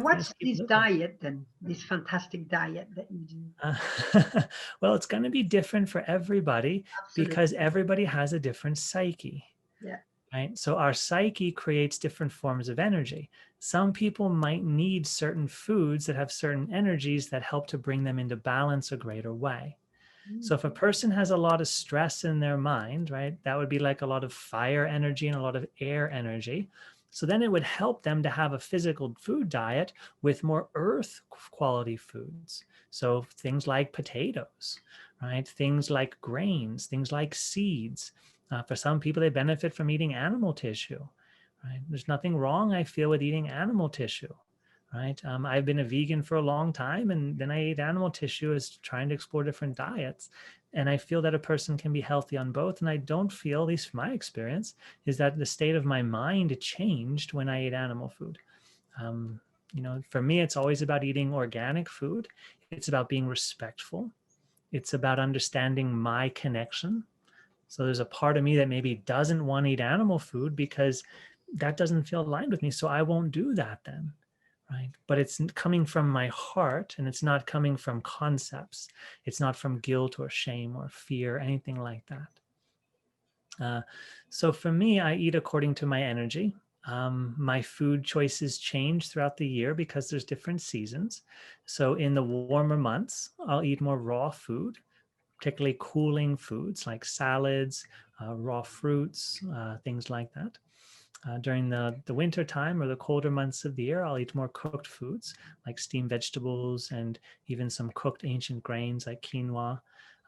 what's this diet then, this fantastic diet that you do? Well, it's going to be different for everybody Absolutely. because everybody has a different psyche. Yeah. Right? So our psyche creates different forms of energy. Some people might need certain foods that have certain energies that help to bring them into balance a greater way. So if a person has a lot of stress in their mind, right, that would be like a lot of fire energy and a lot of air energy. So then it would help them to have a physical food diet with more earth quality foods. So things like potatoes, right? Things like grains, things like seeds. For some people, they benefit from eating animal tissue, right? There's nothing wrong, I feel, with eating animal tissue, right? I've been a vegan for a long time, and then I ate animal tissue as trying to explore different diets. And I feel that a person can be healthy on both. And I don't feel, at least from my experience, is that the state of my mind changed when I ate animal food. For me, it's always about eating organic food. It's about being respectful. It's about understanding my connection. So there's a part of me that maybe doesn't want to eat animal food because that doesn't feel aligned with me. So I won't do that then. Right. But it's coming from my heart, and it's not coming from concepts. It's not from guilt or shame or fear, anything like that. So for me, I eat according to my energy. My food choices change throughout the year because there's different seasons. So in the warmer months, I'll eat more raw food, particularly cooling foods like salads, raw fruits, things like that. During the winter time or the colder months of the year, I'll eat more cooked foods like steamed vegetables and even some cooked ancient grains like quinoa.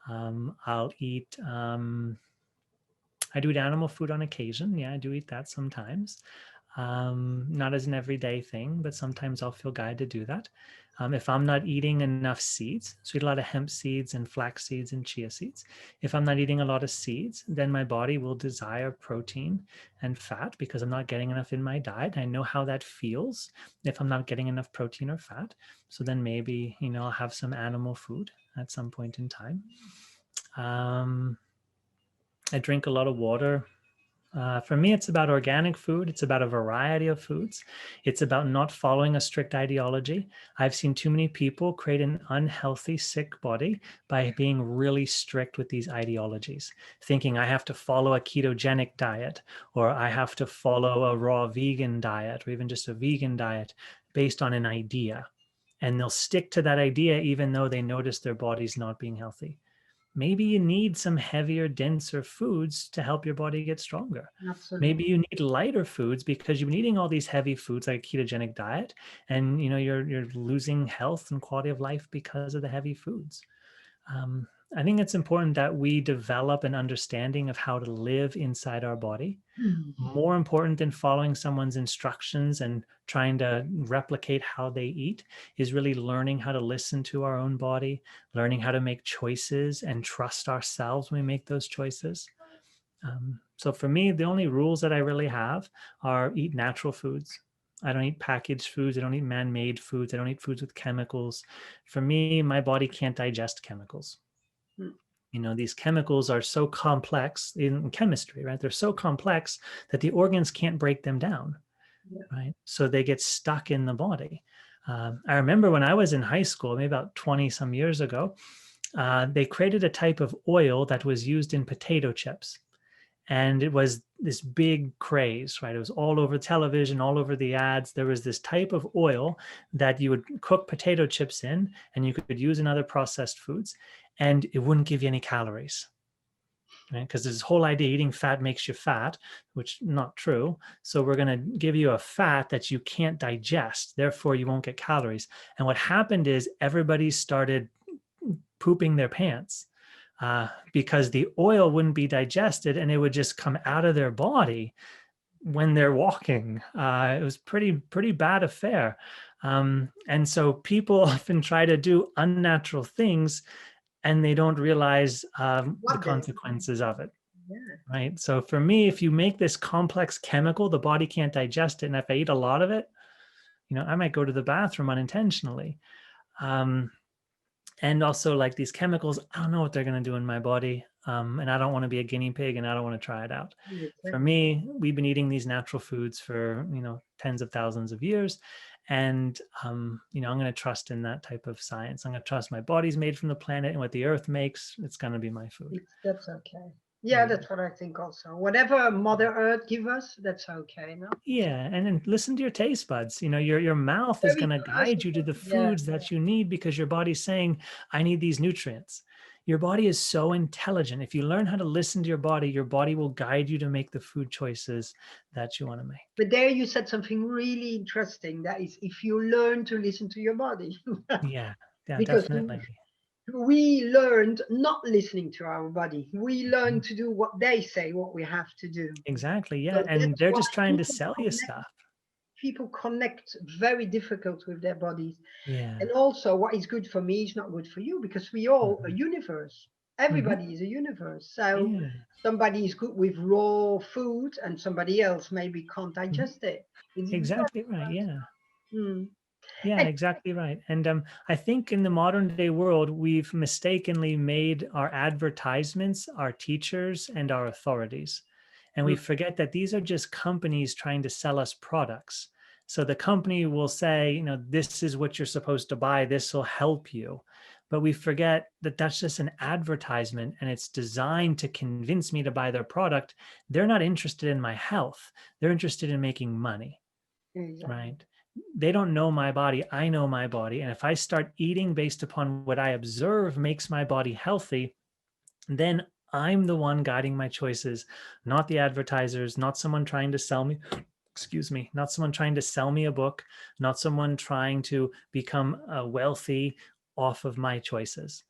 I'll eat, I do eat animal food on occasion. Yeah, I do eat that sometimes. Not as an everyday thing, but sometimes I'll feel guided to do that. If I'm not eating enough seeds, so I eat a lot of hemp seeds and flax seeds and chia seeds. If I'm not eating a lot of seeds, then my body will desire protein and fat because I'm not getting enough in my diet. I know how that feels if I'm not getting enough protein or fat. So then maybe, I'll have some animal food at some point in time. I drink a lot of water. For me, it's about organic food. It's about a variety of foods. It's about not following a strict ideology. I've seen too many people create an unhealthy, sick body by being really strict with these ideologies, thinking I have to follow a ketogenic diet, or I have to follow a raw vegan diet, or even just a vegan diet based on an idea. And they'll stick to that idea even though they notice their body's not being healthy. Maybe you need some heavier, denser foods to help your body get stronger. Absolutely. Maybe you need lighter foods because you've been eating all these heavy foods like a ketogenic diet, and you're losing health and quality of life because of the heavy foods. I think it's important that we develop an understanding of how to live inside our body. More important than following someone's instructions and trying to replicate how they eat is really learning how to listen to our own body, learning how to make choices and trust ourselves when we make those choices. So for me, the only rules that I really have are eat natural foods. I don't eat packaged foods. I don't eat man-made foods. I don't eat foods with chemicals. For me, my body can't digest chemicals. These chemicals are so complex in chemistry, right? They're so complex that the organs can't break them down, right? So they get stuck in the body. I remember when I was in high school, maybe about 20 some years ago, they created a type of oil that was used in potato chips. And it was this big craze, right? It was all over television, all over the ads. There was this type of oil that you would cook potato chips in, and you could use in other processed foods, and it wouldn't give you any calories, right? Because this whole idea eating fat makes you fat, which is not true. So we're going to give you a fat that you can't digest. Therefore, you won't get calories. And what happened is everybody started pooping their pants. Because the oil wouldn't be digested and it would just come out of their body when they're walking. It was pretty bad affair. And so people often try to do unnatural things and they don't realize the consequences of it. Right. So for me, if you make this complex chemical, the body can't digest it. And if I eat a lot of it, I might go to the bathroom unintentionally. And also like these chemicals, I don't know what they're going to do in my body. And I don't want to be a guinea pig and I don't want to try it out. For me, we've been eating these natural foods for, tens of thousands of years. And, you know, I'm going to trust in that type of science. I'm going to trust my body's made from the planet, and what the earth makes, it's going to be my food. That's okay. Yeah, that's what I think also. Whatever Mother Earth give us, that's okay. No? Yeah, and then listen to your taste buds. You know, your mouth is Very going to guide you to the yeah. foods that you need, because your body's saying, I need these nutrients. Your body is so intelligent. If you learn how to listen to your body will guide you to make the food choices that you want to make. But there you said something really interesting. That is, if you learn to listen to your body. Yeah, Because definitely. we learned not listening to our body. We learned to do what they say, what we have to do. Exactly. Yeah. So And they're why just trying to people sell you stuff. People connect very difficult with their bodies. Yeah. And also what is good for me is not good for you, because we all a universe. Everybody is a universe. So somebody is good with raw food and somebody else maybe can't digest it. It's Exactly right. Yeah. Mm. Yeah, exactly right. And I think in the modern day world, we've mistakenly made our advertisements our teachers and our authorities. And we forget that these are just companies trying to sell us products. So the company will say, you know, this is what you're supposed to buy. This will help you. But we forget that that's just an advertisement, and it's designed to convince me to buy their product. They're not interested in my health. They're interested in making money. Exactly. Right? They don't know my body. I know my body. And if I start eating based upon what I observe makes my body healthy, then I'm the one guiding my choices, not the advertisers, not someone trying to sell me, excuse me, not someone trying to sell me a book, not someone trying to become wealthy off of my choices.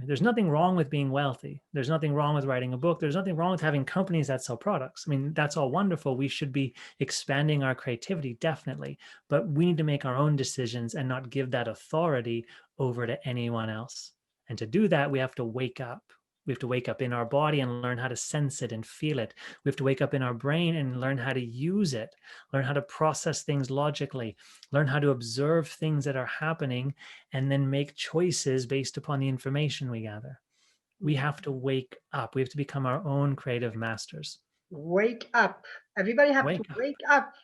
There's nothing wrong with being wealthy. There's nothing wrong with writing a book. There's nothing wrong with having companies that sell products. I mean, that's all wonderful. We should be expanding our creativity, definitely. But we need to make our own decisions and not give that authority over to anyone else. And to do that, we have to wake up. We have to wake up in our body and learn how to sense it and feel it. We have to wake up in our brain and learn how to use it, learn how to process things logically, learn how to observe things that are happening, and then make choices based upon the information we gather. We have to wake up. We have to become our own creative masters. Wake up. Everybody have to wake up.